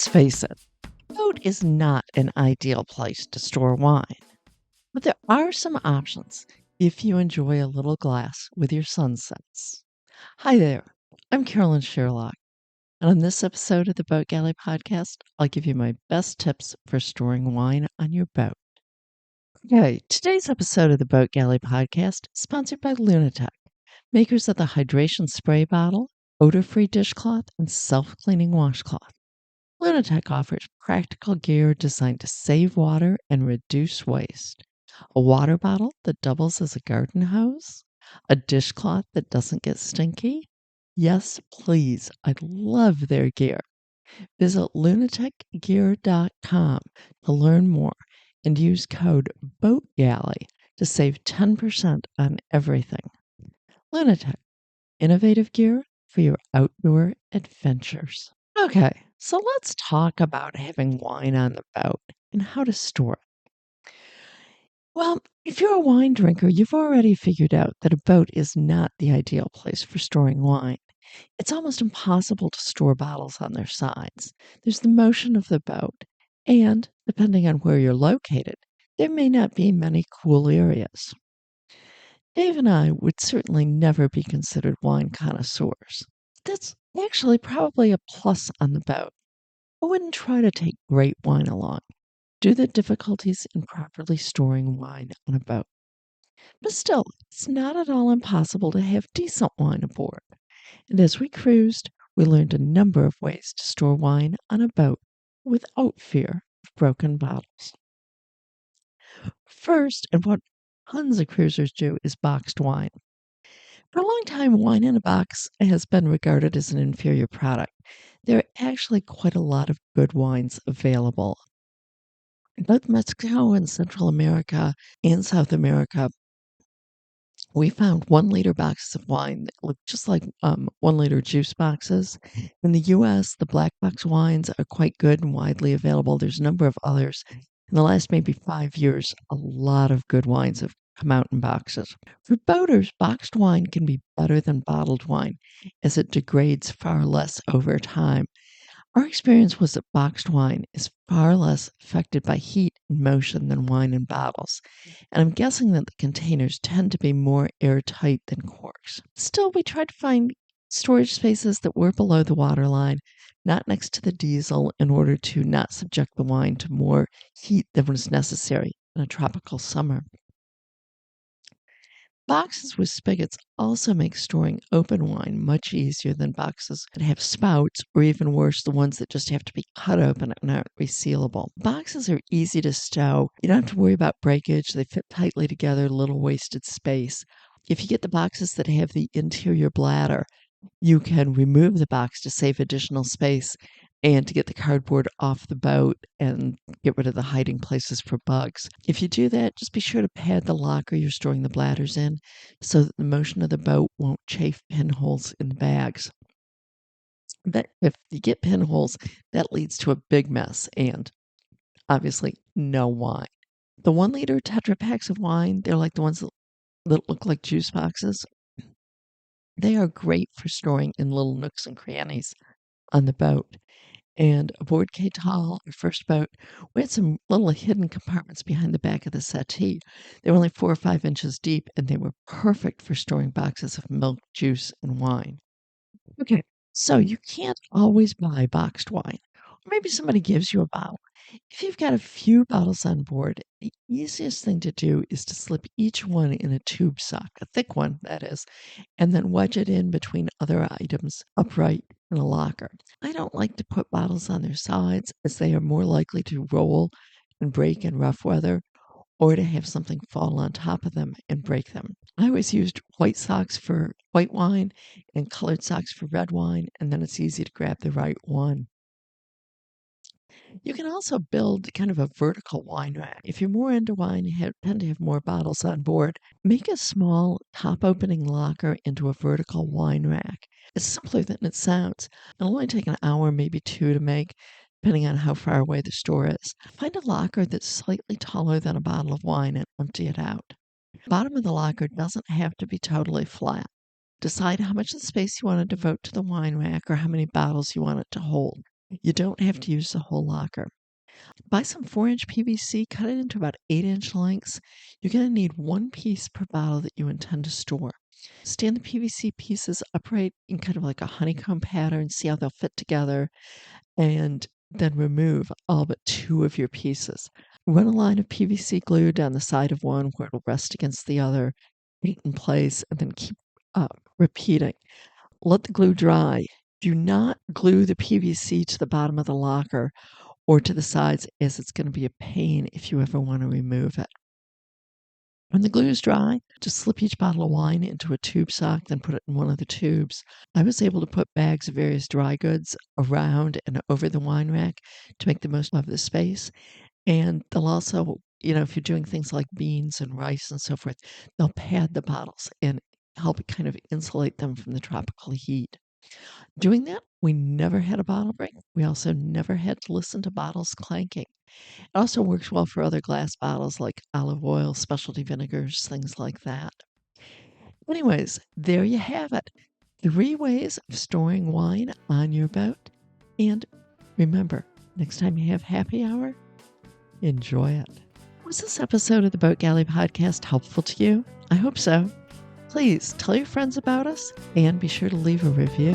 Let's face it, a boat is not an ideal place to store wine, but there are some options if you enjoy a little glass with your sunsets. Hi there, I'm Carolyn Sherlock, and on this episode of the Boat Galley Podcast, I'll give you my best tips for storing wine on your boat. Okay, today's episode of the Boat Galley Podcast is sponsored by Lunatech, makers of the hydration spray bottle, odor-free dishcloth, and self-cleaning washcloth. Lunatech offers practical gear designed to save water and reduce waste. A water bottle that doubles as a garden hose, a dishcloth that doesn't get stinky. Yes, please, I love their gear. Visit lunatechgear.com to learn more and use code BOATGALLEY to save 10% on everything. Lunatech, innovative gear for your outdoor adventures. Okay, so let's talk about having wine on the boat and how to store it. Well, if you're a wine drinker, you've already figured out that a boat is not the ideal place for storing wine. It's almost impossible to store bottles on their sides. There's the motion of the boat, and depending on where you're located, there may not be many cool areas. Dave and I would certainly never be considered wine connoisseurs. That's actually probably a plus on the boat. I wouldn't try to take great wine along due to the difficulties in properly storing wine on a boat. But still, it's not at all impossible to have decent wine aboard. And as we cruised, we learned a number of ways to store wine on a boat without fear of broken bottles. First, and what tons of cruisers do, is boxed wine. For a long time, wine in a box has been regarded as an inferior product. There are actually quite a lot of good wines available. In both Mexico and Central America and South America, we found 1 liter boxes of wine that look just like 1 liter juice boxes. In the US, the black box wines are quite good and widely available. There's a number of others. In the last maybe 5 years, a lot of good wines have come out in boxes. For boaters, boxed wine can be better than bottled wine as it degrades far less over time. Our experience was that boxed wine is far less affected by heat and motion than wine in bottles, and I'm guessing that the containers tend to be more airtight than corks. Still, we tried to find storage spaces that were below the waterline, not next to the diesel, in order to not subject the wine to more heat than was necessary in a tropical summer. Boxes with spigots also make storing open wine much easier than boxes that have spouts, or even worse, the ones that just have to be cut open and aren't resealable. Boxes are easy to stow. You don't have to worry about breakage. They fit tightly together, little wasted space. If you get the boxes that have the interior bladder, you can remove the box to save additional space and to get the cardboard off the boat and get rid of the hiding places for bugs. If you do that, just be sure to pad the locker you're storing the bladders in so that the motion of the boat won't chafe pinholes in the bags. But if you get pinholes, that leads to a big mess and obviously no wine. The 1 liter Tetra packs of wine, they're like the ones that look like juice boxes. They are great for storing in little nooks and crannies on the boat. And aboard Catal, our first boat, we had some little hidden compartments behind the back of the settee. They were only 4 or 5 inches deep, and they were perfect for storing boxes of milk, juice, and wine. Okay, so you can't always buy boxed wine. Or maybe somebody gives you a bottle. If you've got a few bottles on board, the easiest thing to do is to slip each one in a tube sock, a thick one, that is, and then wedge it in between other items upright in a locker. I don't like to put bottles on their sides as they are more likely to roll and break in rough weather or to have something fall on top of them and break them. I always used white socks for white wine and colored socks for red wine, and then it's easy to grab the right one. You can also build kind of a vertical wine rack. If you're more into wine, you tend to have more bottles on board. Make a small top opening locker into a vertical wine rack. It's simpler than it sounds. It'll only take an hour, maybe 2 to make, depending on how far away the store is. Find a locker that's slightly taller than a bottle of wine and empty it out. The bottom of the locker doesn't have to be totally flat. Decide how much of the space you want to devote to the wine rack or how many bottles you want it to hold. You don't have to use the whole locker. Buy some 4-inch PVC, cut it into about 8-inch lengths. You're going to need one piece per bottle that you intend to store. Stand the PVC pieces upright in kind of like a honeycomb pattern, see how they'll fit together, and then remove all but 2 of your pieces. Run a line of PVC glue down the side of one where it'll rest against the other, put it in place, and then keep repeating. Let the glue dry. Do not glue the PVC to the bottom of the locker or to the sides, as it's going to be a pain if you ever want to remove it. When the glue is dry, just slip each bottle of wine into a tube sock, then put it in one of the tubes. I was able to put bags of various dry goods around and over the wine rack to make the most of the space. And they'll also, if you're doing things like beans and rice and so forth, they'll pad the bottles and help kind of insulate them from the tropical heat. Doing that, we never had a bottle break. We also never had to listen to bottles clanking. It also works well for other glass bottles like olive oil, specialty vinegars, things like that. Anyways, there you have it. 3 ways of storing wine on your boat. And remember, next time you have happy hour, enjoy it. Was this episode of the Boat Galley Podcast helpful to you? I hope so. Please tell your friends about us and be sure to leave a review.